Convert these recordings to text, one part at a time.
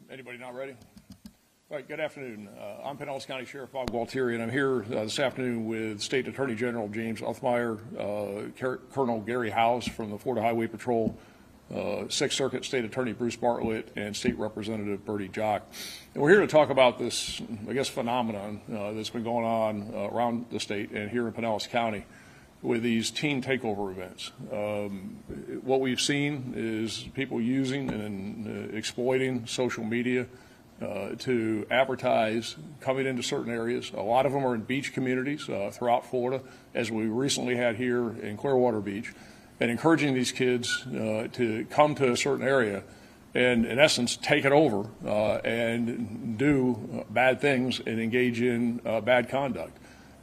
Anybody not ready? All right, good afternoon. I'm Pinellas County Sheriff Bob Gualtieri, and I'm here this afternoon with State Attorney General James Uthmeier, Colonel Gary House from the Florida Highway Patrol, 6th Circuit State Attorney Bruce Bartlett, and State Representative Bertie Jock. And we're here to talk about this, I guess, phenomenon that's been going on around the state and here in Pinellas County with these teen takeover events. What we've seen is people using and exploiting social media to advertise coming into certain areas. A lot of them are in beach communities throughout Florida, as we recently had here in Clearwater Beach, and encouraging these kids to come to a certain area and, in essence, take it over and do bad things and engage in bad conduct.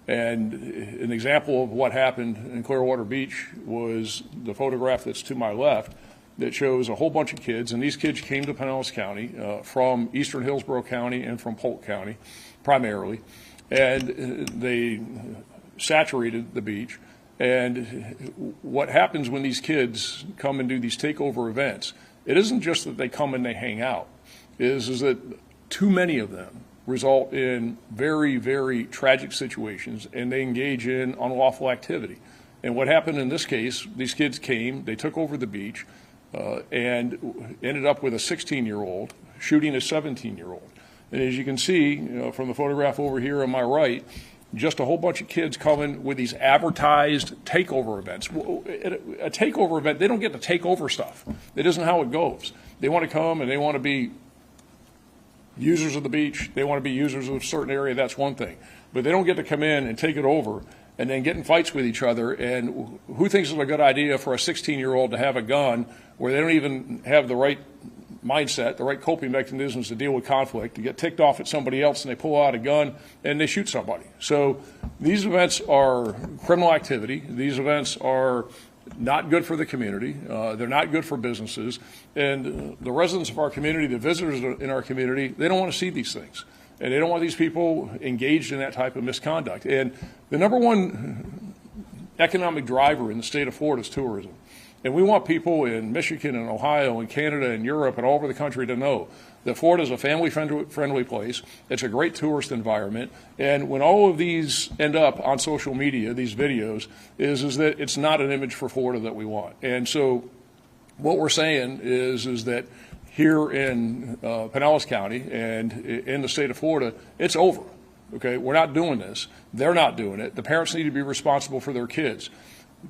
And an example of what happened in Clearwater Beach was the photograph that's to my left that shows a whole bunch of kids, and these kids came to Pinellas County from eastern Hillsborough County and from Polk County primarily, and they saturated the beach. And what happens when these kids come and do these takeover events, it isn't just that they come and they hang out, is that too many of them result in very, very tragic situations, and they engage in unlawful activity. And what happened in this case, these kids came, they took over the beach, and ended up with a 16-year-old shooting a 17-year-old. And as you can see from the photograph over here on my right, just a whole bunch of kids coming with these advertised takeover events. A takeover event, they don't get to take over stuff. It isn't how it goes. They want to come and they want to be users of the beach. They want to be users of a certain area. That's one thing. But they don't get to come in and take it over and then get in fights with each other. And who thinks it's a good idea for a 16-year-old to have a gun where they don't even have the right mindset, the right coping mechanisms to deal with conflict, to get ticked off at somebody else, and they pull out a gun and they shoot somebody? So these events are criminal activity. These events are not good for the community. They're not good for businesses. And the residents of our community, the visitors in our community, they don't want to see these things. And they don't want these people engaged in that type of misconduct. And the number one economic driver in the state of Florida is tourism. And we want people in Michigan and Ohio and Canada and Europe and all over the country to know that Florida is a family-friendly place. It's a great tourist environment. And when all of these end up on social media, these videos, is that it's not an image for Florida that we want. And so what we're saying is that here in Pinellas County and in the state of Florida, it's over. Okay, we're not doing this. They're not doing it. The parents need to be responsible for their kids.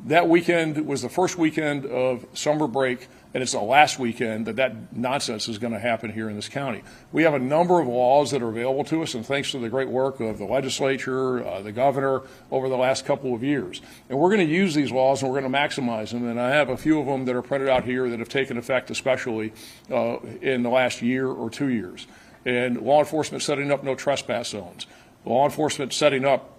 That weekend was the first weekend of summer break, and it's the last weekend that nonsense is going to happen here in this county. We have a number of laws that are available to us, and thanks to the great work of the legislature, the governor, over the last couple of years. And we're going to use these laws, and we're going to maximize them. And I have a few of them that are printed out here that have taken effect, especially in the last year or 2 years. And law enforcement setting up no trespass zones. Law enforcement setting up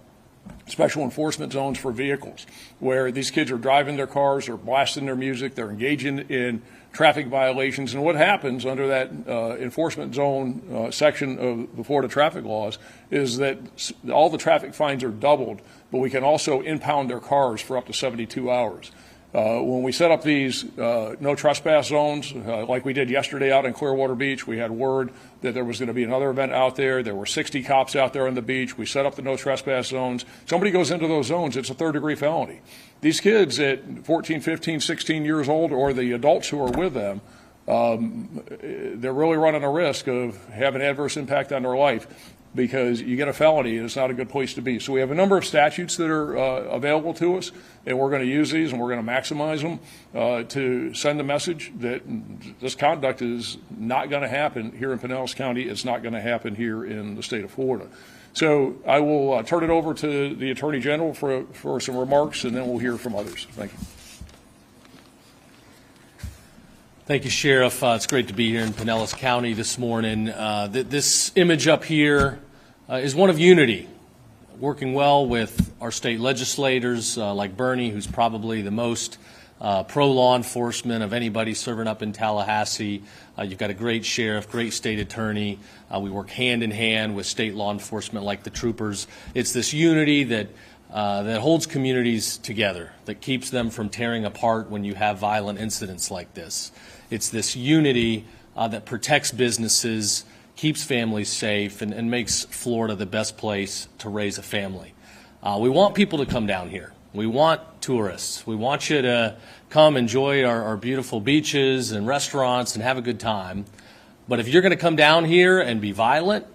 special enforcement zones for vehicles where these kids are driving their cars, they're blasting their music, they're engaging in traffic violations. And what happens under that enforcement zone section of the Florida traffic laws is that all the traffic fines are doubled, but we can also impound their cars for up to 72 hours. When we set up these no trespass zones, like we did yesterday out in Clearwater Beach, we had word that there was going to be another event out there. There were 60 cops out there on the beach. We set up the no trespass zones. Somebody goes into those zones, it's a third-degree felony. These kids at 14, 15, 16 years old, or the adults who are with them, they're really running a risk of having an adverse impact on their life, because you get a felony and it's not a good place to be. So we have a number of statutes that are available to us, and we're going to use these and we're going to maximize them to send the message that this conduct is not going to happen here in Pinellas County. It's not going to happen here in the state of Florida. So I will turn it over to the Attorney General for some remarks, and then we'll hear from others. Thank you. Thank you, Sheriff. It's great to be here in Pinellas County this morning. This image up here is one of unity, working well with our state legislators like Bernie, who's probably the most pro-law enforcement of anybody serving up in Tallahassee. You've got a great sheriff, great state attorney. We work hand in hand with state law enforcement like the troopers. It's this unity that holds communities together, that keeps them from tearing apart when you have violent incidents like this. It's this unity that protects businesses, keeps families safe, and makes Florida the best place to raise a family. We want people to come down here. We want tourists. We want you to come enjoy our beautiful beaches and restaurants and have a good time. But if you're going to come down here and be violent,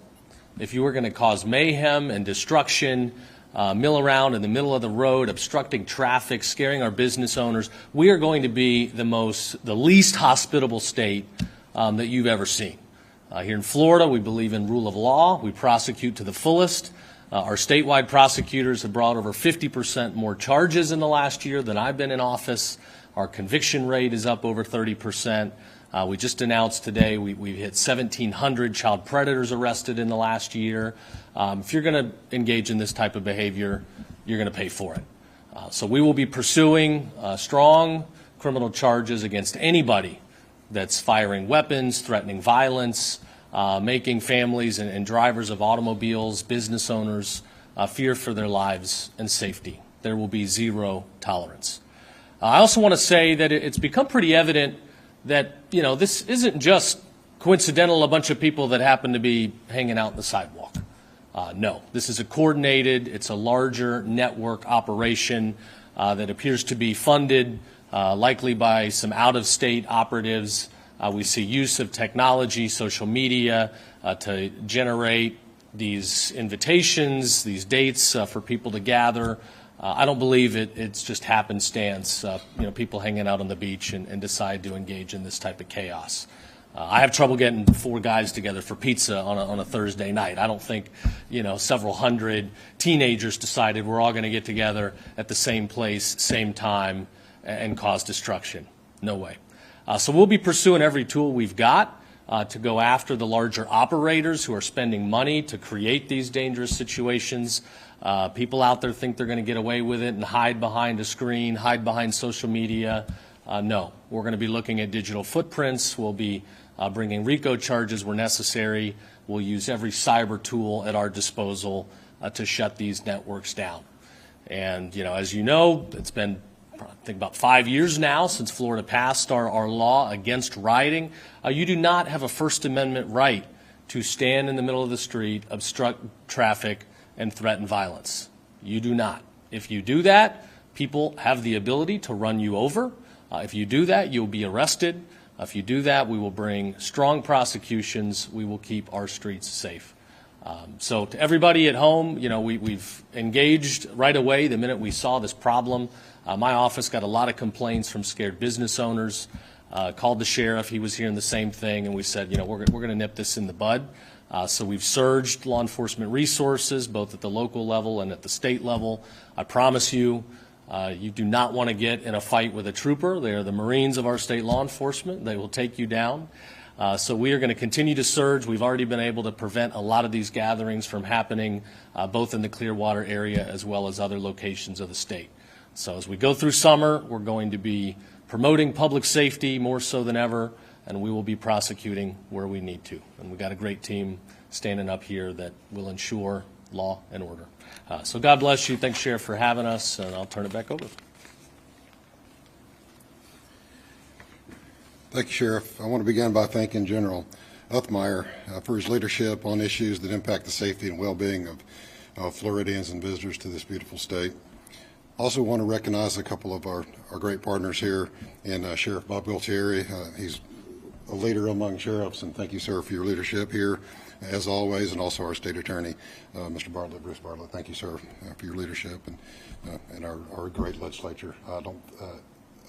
if you are going to cause mayhem and destruction, mill around in the middle of the road, obstructing traffic, scaring our business owners, we are going to be the least hospitable state that you've ever seen. Here in Florida, we believe in rule of law. We prosecute to the fullest. Our statewide prosecutors have brought over 50% more charges in the last year than I've been in office. Our conviction rate is up over 30%. We just announced today we've hit 1,700 child predators arrested in the last year. If you're going to engage in this type of behavior, you're going to pay for it. So we will be pursuing strong criminal charges against anybody that's firing weapons, threatening violence, making families and drivers of automobiles, business owners, fear for their lives and safety. There will be zero tolerance. I also want to say that it's become pretty evident that, this isn't just coincidental, a bunch of people that happen to be hanging out on the sidewalk. No, this is a coordinated, it's a larger network operation that appears to be funded likely by some out-of-state operatives. We see use of technology, social media, to generate these invitations, these dates for people to gather. I don't believe it's just happenstance, people hanging out on the beach and decide to engage in this type of chaos. I have trouble getting 4 guys together for pizza on a Thursday night. I don't think, several hundred teenagers decided we're all going to get together at the same place, same time, and cause destruction. No way. So we'll be pursuing every tool we've got to go after the larger operators who are spending money to create these dangerous situations. People out there think they're going to get away with it and hide behind a screen, hide behind social media. No, we're going to be looking at digital footprints. We'll be bringing RICO charges where necessary. We'll use every cyber tool at our disposal to shut these networks down. And, as you know, it's been I think about 5 years now since Florida passed our law against rioting. You do not have a First Amendment right to stand in the middle of the street, obstruct traffic, and threaten violence. You do not. If you do that, people have the ability to run you over. If you do that, you'll be arrested. If you do that, we will bring strong prosecutions. We will keep our streets safe. So to everybody at home, we've engaged right away the minute we saw this problem. My office got a lot of complaints from scared business owners, called the sheriff. He was hearing the same thing, and we said, we're going to nip this in the bud. So we've surged law enforcement resources, both at the local level and at the state level. I promise you, you do not want to get in a fight with a trooper. They are the Marines of our state law enforcement. They will take you down. So we are going to continue to surge. We've already been able to prevent a lot of these gatherings from happening, both in the Clearwater area as well as other locations of the state. So as we go through summer, we're going to be promoting public safety more so than ever, and we will be prosecuting where we need to. And we've got a great team standing up here that will ensure law and order. So God bless you. Thanks, Sheriff, for having us, and I'll turn it back over. Thank you, Sheriff. I want to begin by thanking General Uthmeier for his leadership on issues that impact the safety and well-being of Floridians and visitors to this beautiful state. Also want to recognize a couple of our great partners here in Sheriff Bob Gualtieri. He's a leader among sheriffs, and thank you, sir, for your leadership here, as always, and also our state attorney, Mr. Bartlett, Bruce Bartlett. Thank you, sir, for your leadership and our great legislature.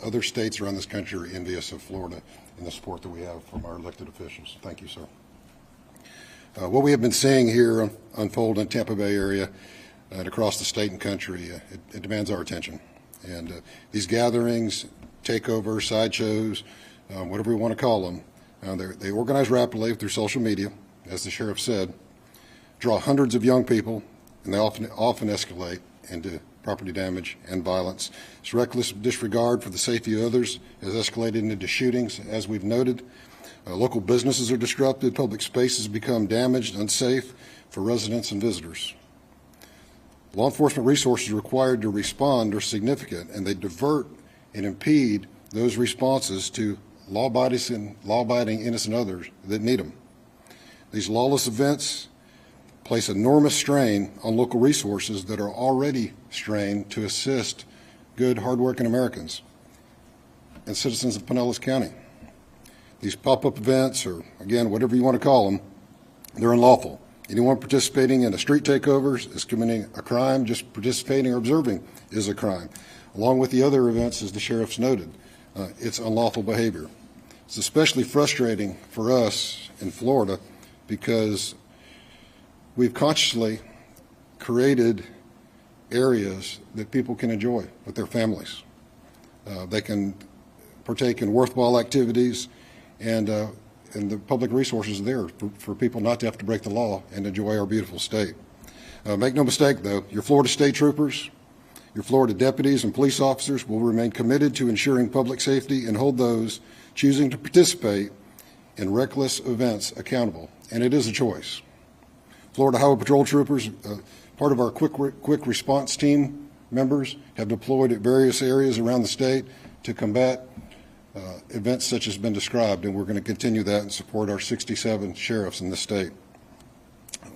Other states around this country are envious of Florida and the support that we have from our elected officials. Thank you, sir. What we have been seeing here unfold in the Tampa Bay area and across the state and country, it demands our attention. And these gatherings, takeovers, sideshows, whatever we want to call them, they organize rapidly through social media, as the sheriff said, draw hundreds of young people, and they often escalate into property damage and violence. This reckless disregard for the safety of others has escalated into shootings, as we've noted. Local businesses are disrupted, public spaces become damaged, unsafe for residents and visitors. Law enforcement resources required to respond are significant, and they divert and impede those responses to law-abiding innocent others that need them. These lawless events place enormous strain on local resources that are already strained to assist good, hardworking Americans and citizens of Pinellas County. These pop-up events, or again, whatever you want to call them, they're unlawful. Anyone participating in a street takeovers is committing a crime. Just participating or observing is a crime. Along with the other events, as the sheriff's noted, it's unlawful behavior. It's especially frustrating for us in Florida because we've consciously created areas that people can enjoy with their families. They can partake in worthwhile activities, and the public resources are there for people not to have to break the law and enjoy our beautiful state. Make no mistake, though, your Florida state troopers, your Florida deputies and police officers will remain committed to ensuring public safety and hold those choosing to participate in reckless events accountable, and it is a choice. Florida Highway Patrol troopers, part of our quick response team members, have deployed at various areas around the state to combat events such as been described, and we're going to continue that and support our 67 sheriffs in the state.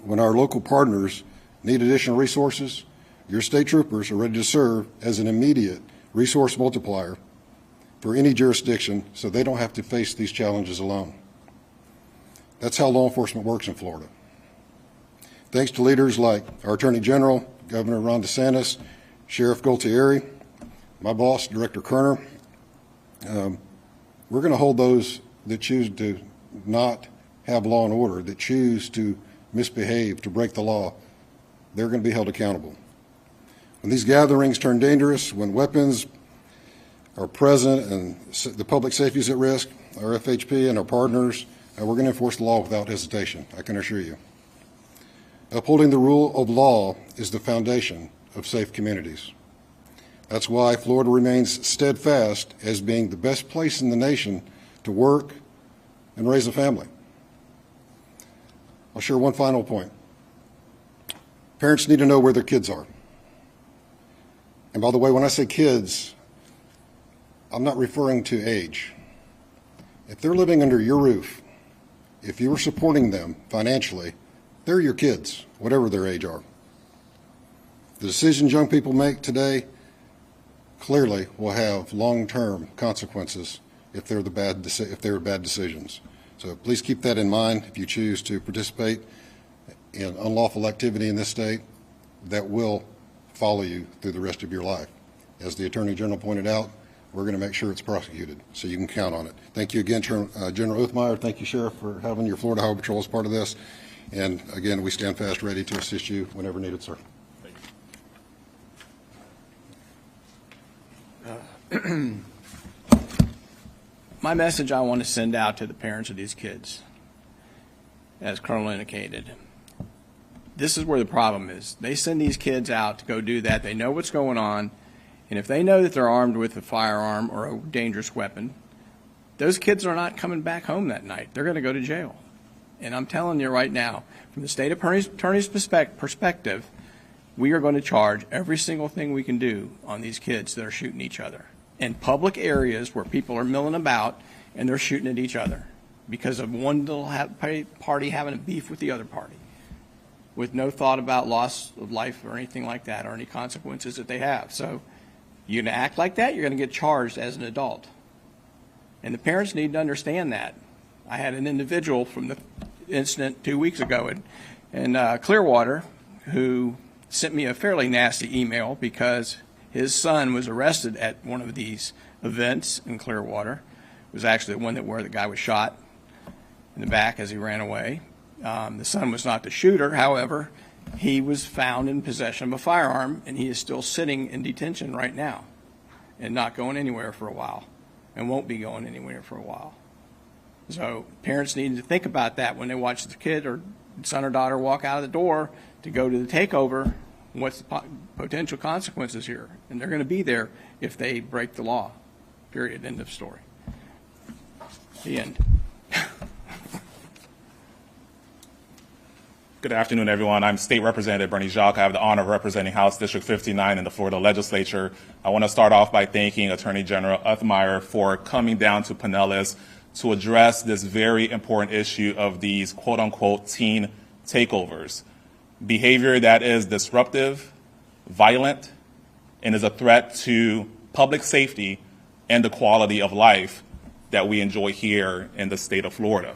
When our local partners need additional resources, your state troopers are ready to serve as an immediate resource multiplier for any jurisdiction so they don't have to face these challenges alone. That's how law enforcement works in Florida. Thanks to leaders like our Attorney General, Governor Ron DeSantis, Sheriff Gualtieri, my boss, Director Kerner, we're going to hold those that choose to not have law and order, that choose to misbehave, to break the law, they're going to be held accountable. When these gatherings turn dangerous, when weapons are present and the public safety is at risk, our FHP and our partners, we're going to enforce the law without hesitation, I can assure you. Upholding the rule of law is the foundation of safe communities. That's why Florida remains steadfast as being the best place in the nation to work and raise a family. I'll share one final point. Parents need to know where their kids are. And by the way, when I say kids, I'm not referring to age. If they're living under your roof, if you are supporting them financially, they're your kids, whatever their age are. The decisions young people make today clearly will have long-term consequences if they're bad decisions. So please keep that in mind if you choose to participate in unlawful activity in this state that will follow you through the rest of your life. As the Attorney General pointed out, we're going to make sure it's prosecuted, so you can count on it. Thank you again, General Uthmeier. Thank you, Sheriff, for having your Florida Highway Patrol as part of this. And again, we stand fast ready to assist you whenever needed, sir. My message I want to send out to the parents of these kids, as Colonel indicated, this is where the problem is. They send these kids out to go do that. They know what's going on, and if they know that they're armed with a firearm or a dangerous weapon, those kids are not coming back home that night. They're going to go to jail. And I'm telling you right now, from the state attorney's perspective, we are going to charge every single thing we can do on these kids that are shooting each other in public areas where people are milling about and they're shooting at each other because of one little party having a beef with the other party with no thought about loss of life or anything like that or any consequences that they have. So you're going to act like that, you're going to get charged as an adult. And the parents need to understand that. I had an individual from the incident 2 weeks ago in Clearwater who sent me a fairly nasty email because his son was arrested at one of these events in Clearwater. It was actually the one where the guy was shot in the back as he ran away. The son was not the shooter. However, he was found in possession of a firearm, and he is still sitting in detention right now and not going anywhere for a while and won't be going anywhere for a while. So parents need to think about that when they watch the kid or son or daughter walk out of the door to go to the takeover. What's the potential consequences here? And they're going to be there if they break the law. Period. End of story. The end. Good afternoon, everyone. I'm State Representative Bernie Jacques. I have the honor of representing House District 59 in the Florida Legislature. I want to start off by thanking Attorney General Uthmeier for coming down to Pinellas to address this very important issue of these quote-unquote teen takeovers. Behavior that is disruptive, violent, and is a threat to public safety and the quality of life that we enjoy here in the state of Florida.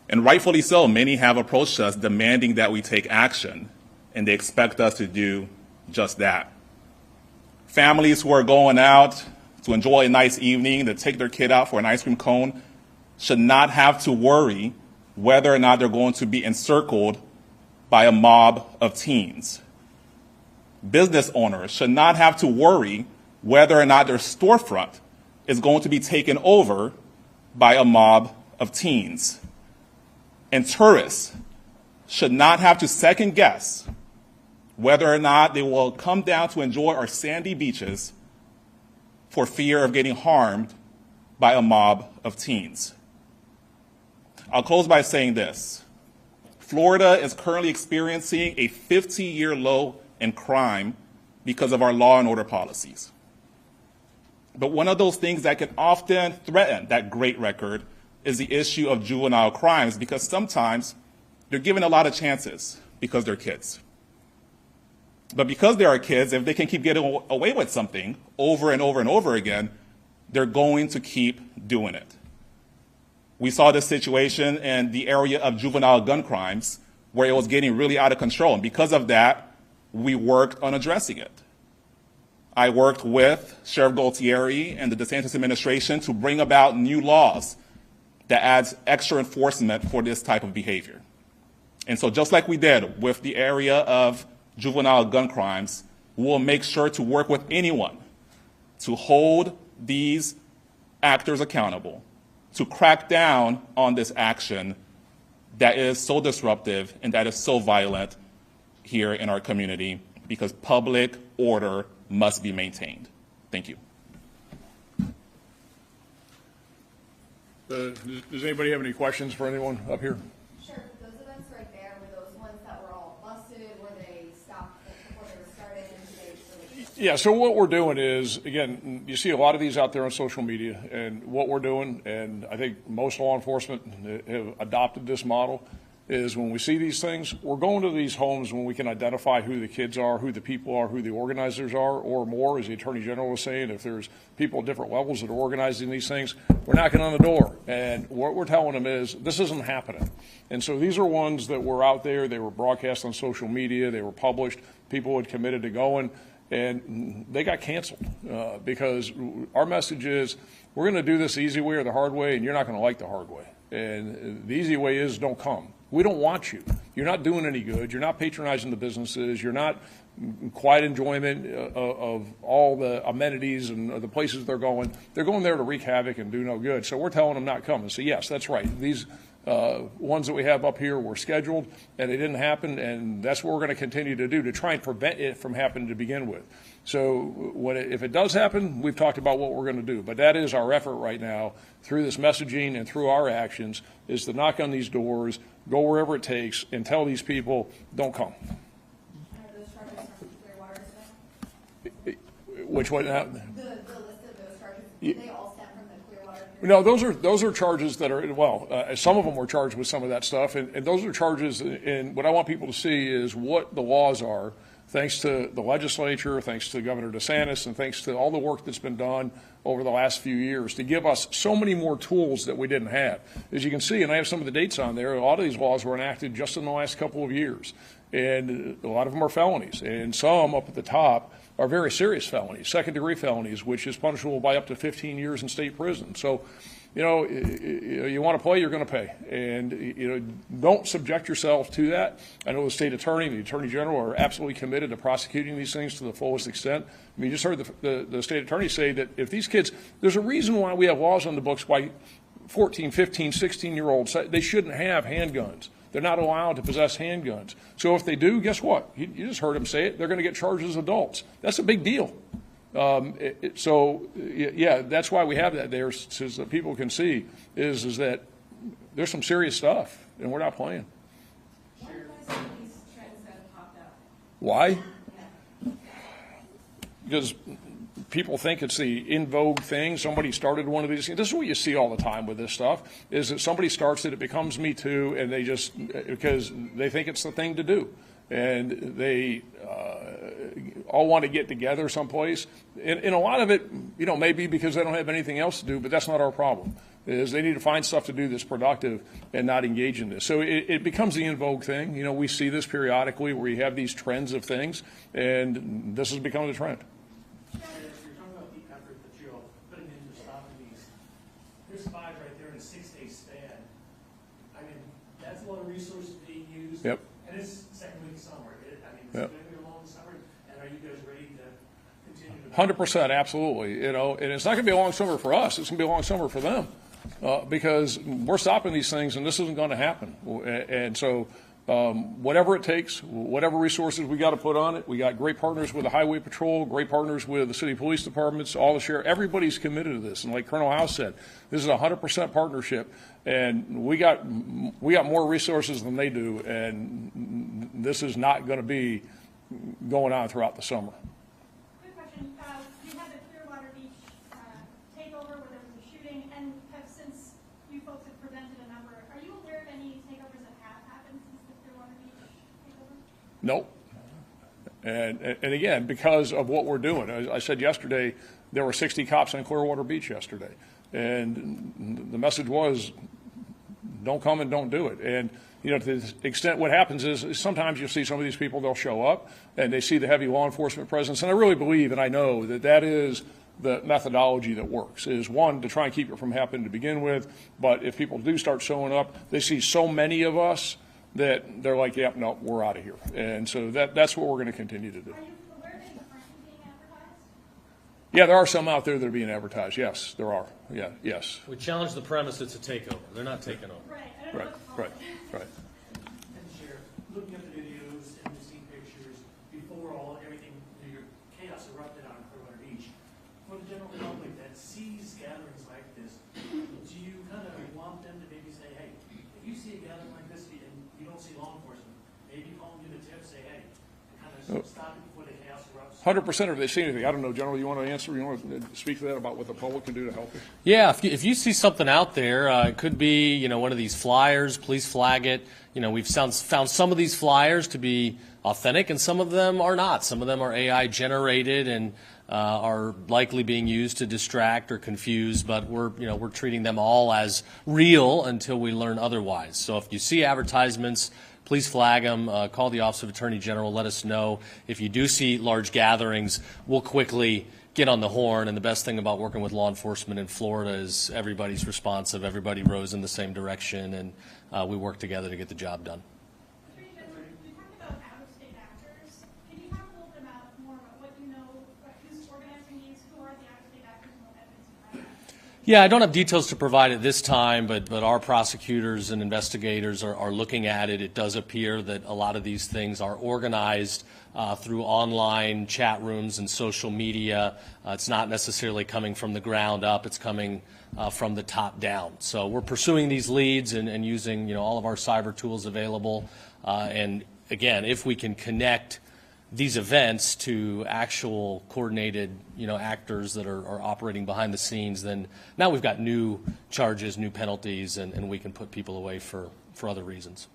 And rightfully so, many have approached us demanding that we take action, and they expect us to do just that. Families who are going out to enjoy a nice evening, to take their kid out for an ice cream cone, should not have to worry whether or not they're going to be encircled by a mob of teens. Business owners should not have to worry whether or not their storefront is going to be taken over by a mob of teens. And tourists should not have to second guess whether or not they will come down to enjoy our sandy beaches for fear of getting harmed by a mob of teens. I'll close by saying this. Florida is currently experiencing a 50-year low in crime because of our law and order policies. But one of those things that can often threaten that great record is the issue of juvenile crimes, because sometimes they're given a lot of chances because they're kids. But because they are kids, if they can keep getting away with something over and over and over again, they're going to keep doing it. We saw this situation in the area of juvenile gun crimes where it was getting really out of control. And because of that, we worked on addressing it. I worked with Sheriff Gualtieri and the DeSantis administration to bring about new laws that adds extra enforcement for this type of behavior. And so just like we did with the area of juvenile gun crimes, we'll make sure to work with anyone to hold these actors accountable, to crack down on this action that is so disruptive and that is so violent here in our community, because public order must be maintained. Thank you. Does anybody have any questions for anyone up here? Sure. Those events right there, were those ones that were all busted? Were they stopped before they were started? Yeah, so what we're doing is, again, you see a lot of these out there on social media, and what we're doing, and I think most law enforcement have adopted this model, is when we see these things, we're going to these homes when we can identify who the kids are, who the people are, who the organizers are, or more, as the Attorney General was saying, if there's people at different levels that are organizing these things, we're knocking on the door. And what we're telling them is, this isn't happening. And so these are ones that were out there, they were broadcast on social media, they were published, people had committed to going, and they got canceled because our message is, we're going to do this the easy way or the hard way, and you're not going to like the hard way. And the easy way is don't come. We don't want you. You're not doing any good. You're not patronizing the businesses. You're not quiet enjoyment of all the amenities and the places they're going. They're going there to wreak havoc and do no good. So we're telling them not coming. So yes, that's right. These ones that we have up here were scheduled and they didn't happen, and that's what we're going to continue to do to try and prevent it from happening to begin with. So if it does happen, we've talked about what we're going to do. But that is our effort right now through this messaging and through our actions, is to knock on these doors, go wherever it takes, and tell these people, don't come. Are those charges from Clearwater today? Which one? The list of those charges, do they all stem from the Clearwater? No, those are charges that are, well, some of them were charged with some of that stuff, and those are charges, and what I want people to see is what the laws are, thanks to the legislature, thanks to Governor DeSantis, and thanks to all the work that's been done over the last few years to give us so many more tools that we didn't have. As you can see, and I have some of the dates on there, a lot of these laws were enacted just in the last couple of years. And a lot of them are felonies, and some up at the top are very serious felonies, second-degree felonies, which is punishable by up to 15 years in state prison. So, you want to play, you're going to pay. And, don't subject yourself to that. I know the state attorney and the attorney general are absolutely committed to prosecuting these things to the fullest extent. I mean, you just heard the state attorney say that if these kids, there's a reason why we have laws on the books why 14, 15, 16-year-olds, they shouldn't have handguns. They're not allowed to possess handguns. So if they do, guess what? You just heard him say it. They're going to get charged as adults. That's a big deal. So, yeah, that's why we have that there, so that people can see is that there's some serious stuff, and we're not playing. What Why? Because people think it's the in vogue thing. Somebody started one of these things. This is what you see all the time with this stuff, is that somebody starts it, it becomes Me Too, and they just, because they think it's the thing to do. And they all want to get together someplace. And a lot of it, maybe because they don't have anything else to do, but that's not our problem. Is they need to find stuff to do that's productive and not engage in this. So it becomes the in vogue thing. We see this periodically where you have these trends of things, and this has become the trend. You're talking about the effort that you're putting into stopping these. There's 5 right there in a 6-day span. I mean, that's a lot of resources being used. Yep. And it's second week of summer. It's Yep. going to be a long summer. And are you guys ready to continue to? 100%, absolutely. And it's not going to be a long summer for us. It's going to be a long summer for them, because we're stopping these things, and this isn't going to happen. And so, whatever it takes, whatever resources we got to put on it, we got great partners with the Highway Patrol, great partners with the city police departments, all the sheriff. Everybody's committed to this. And like Colonel House said, this is a 100% partnership, and we got more resources than they do, and this is not going to be going on throughout the summer. Quick question. You had the Clearwater Beach takeover where there was a shooting, and have since you folks have prevented a number. Are you aware of any takeovers that have happened since the Clearwater Beach takeover? Nope. And again, because of what we're doing. I said yesterday, there were 60 cops on Clearwater Beach yesterday. And the message was, don't come and don't do it. And, to the extent what happens is sometimes you'll see some of these people, they'll show up and they see the heavy law enforcement presence. And I really believe, and I know that is the methodology that works, is one, to try and keep it from happening to begin with. But if people do start showing up, they see so many of us that they're like, yep, no, we're out of here. And so that's what we're going to continue to do. Are you aware of any currently being advertised? Yeah, there are some out there that are being advertised. Yes, there are. Yeah, yes. We challenge the premise it's a takeover. They're not taking over. Right. I don't know Right, what to call right, it. right. And Sheriff, looking at the videos and just seeing pictures before everything, your chaos erupted on Clearwater Beach. For the general public that sees gatherings like this, do you kind of want them to maybe say, hey, if you see a gathering like this and you don't see law enforcement, maybe call and give a tip, say, hey, and kind of stop it before the chaos erupts? 100% if they see anything. I don't know, General, you want to answer? You want to speak to that about what the public can do to help you? Yeah, if you see something out there, it could be one of these flyers. Please flag it. We've found some of these flyers to be authentic, and some of them are not. Some of them are AI generated and are likely being used to distract or confuse. But we're treating them all as real until we learn otherwise. So if you see advertisements, please flag them. Call the Office of Attorney General. Let us know. If you do see large gatherings, we'll quickly get on the horn. And the best thing about working with law enforcement in Florida is everybody's responsive. Everybody rows in the same direction, and we work together to get the job done. Attorney General, we talked about out-of-state actors. Can you talk a little bit more about what you know, who's organizing these, who are the out-of-state actors, and what evidence you have? Yeah, I don't have details to provide at this time, but our prosecutors and investigators are looking at it. It does appear that a lot of these things are organized through online chat rooms and social media. It's not necessarily coming from the ground up. It's coming from the top down. So we're pursuing these leads and using all of our cyber tools available. And again, if we can connect these events to actual coordinated, actors that are operating behind the scenes, then now we've got new charges, new penalties, and we can put people away for other reasons.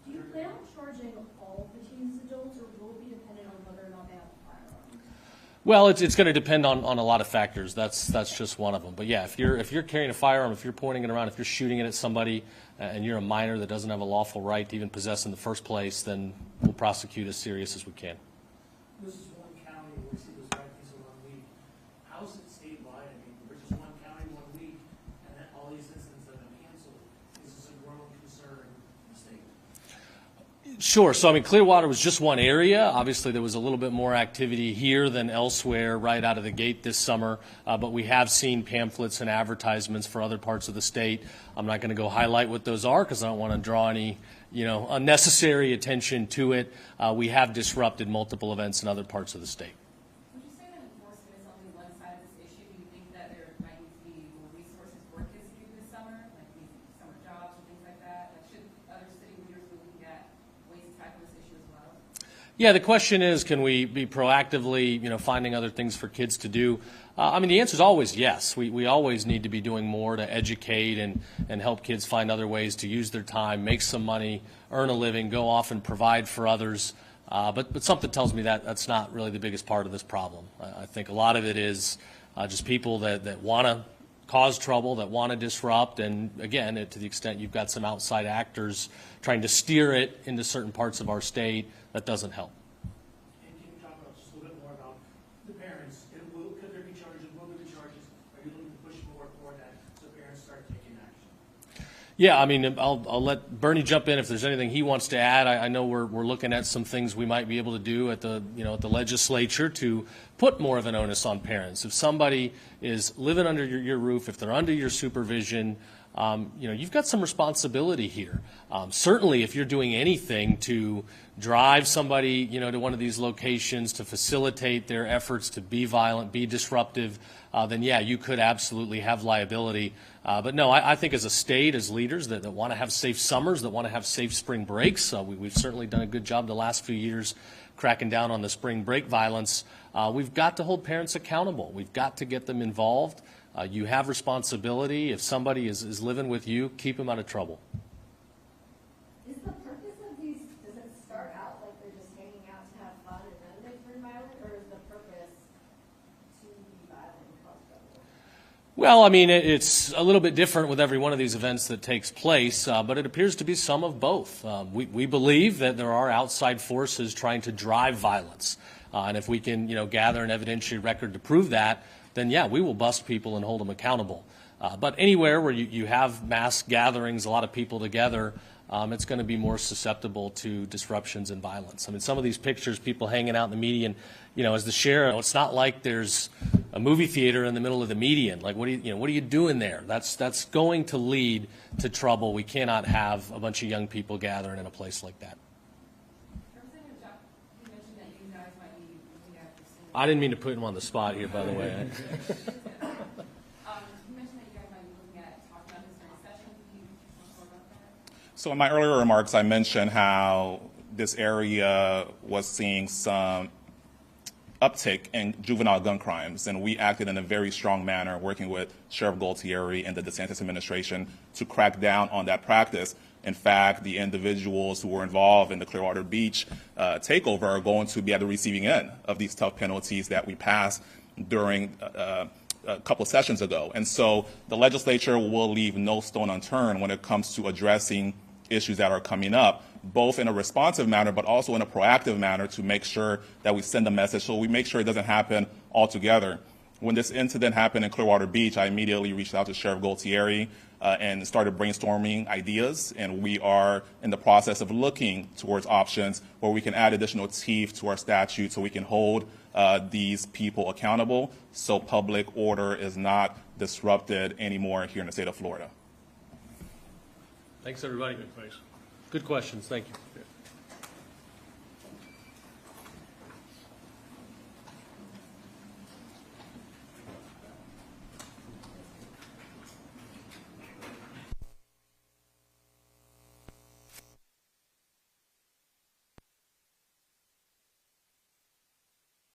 Do you plan on charging all of the teens as adults, or will it be dependent on whether or not they have a firearm? Well, it's going to depend on a lot of factors. That's just one of them. But yeah, if you're carrying a firearm, if you're pointing it around, if you're shooting it at somebody, and you're a minor that doesn't have a lawful right to even possess in the first place, then we'll prosecute as serious as we can. This is one county where we see those rankings in 1 week. How is it statewide? I mean, we're just one county, 1 week, and then all these incidents have been canceled. Is this a growing concern in the state? Sure. So, Clearwater was just one area. Obviously, there was a little bit more activity here than elsewhere right out of the gate this summer. But we have seen pamphlets and advertisements for other parts of the state. I'm not going to go highlight what those are because I don't want to draw any unnecessary attention to it. We have disrupted multiple events in other parts of the state. Would you say that enforcement is only one side of this issue? Do you think that there might need to be more resources for kids to do this summer, like maybe summer jobs and things like that? Like, should other city leaders be looking at ways to tackle this issue as well? Yeah, the question is, can we be proactively, finding other things for kids to do? I mean, the answer is always yes. We always need to be doing more to educate and help kids find other ways to use their time, make some money, earn a living, go off and provide for others. But something tells me that that's not really the biggest part of this problem. I think a lot of it is just people that want to cause trouble, that want to disrupt, and again, to the extent you've got some outside actors trying to steer it into certain parts of our state, that doesn't help. And can you talk about just a little bit more about the parents? Could there be charges? Will there be charges? Are you looking to push more for that so parents start taking action? Yeah, I mean, I'll let Bernie jump in if there's anything he wants to add. I know we're looking at some things we might be able to do at the legislature to put more of an onus on parents. If somebody is living under your roof, if they're under your supervision, you've got some responsibility here. Certainly, if you're doing anything to drive somebody, to one of these locations to facilitate their efforts to be violent, be disruptive, then yeah, you could absolutely have liability. But no, I think as a state, as leaders that want to have safe summers, that want to have safe spring breaks, we've certainly done a good job the last few years cracking down on the spring break violence. We've got to hold parents accountable. We've got to get them involved. You have responsibility. If somebody is living with you, keep them out of trouble. Is the purpose of these, does it start out like they're just hanging out to have fun and then they turn violent, or is the purpose to be violent and cause trouble? Well, I mean, it's a little bit different with every one of these events that takes place, but it appears to be some of both. We believe that there are outside forces trying to drive violence, and if we can, gather an evidentiary record to prove that, then yeah, we will bust people and hold them accountable. But anywhere where you have mass gatherings, a lot of people together, it's going to be more susceptible to disruptions and violence. I mean, some of these pictures, people hanging out in the median, as the sheriff, it's not like there's a movie theater in the middle of the median. Like, what are you doing there? That's going to lead to trouble. We cannot have a bunch of young people gathering in a place like that. Representative Jock, you mentioned that you guys might be looking at pursuing. I didn't mean to put him on the spot here, by the way. You mentioned that you guys might be looking at talking about this during session. Can you talk more about that? So in my earlier remarks, I mentioned how this area was seeing some uptick in juvenile gun crimes, and we acted in a very strong manner working with Sheriff Gualtieri and the DeSantis administration to crack down on that practice. In fact, the individuals who were involved in the Clearwater Beach takeover are going to be at the receiving end of these tough penalties that we passed during a couple of sessions ago. And so the legislature will leave no stone unturned when it comes to addressing issues that are coming up, both in a responsive manner but also in a proactive manner to make sure that we send a message so we make sure it doesn't happen altogether. When this incident happened in Clearwater Beach, I immediately reached out to Sheriff Gualtieri and started brainstorming ideas, and we are in the process of looking towards options where we can add additional teeth to our statute so we can hold these people accountable so public order is not disrupted anymore here in the state of Florida. Thanks, everybody. Good questions. Thank you.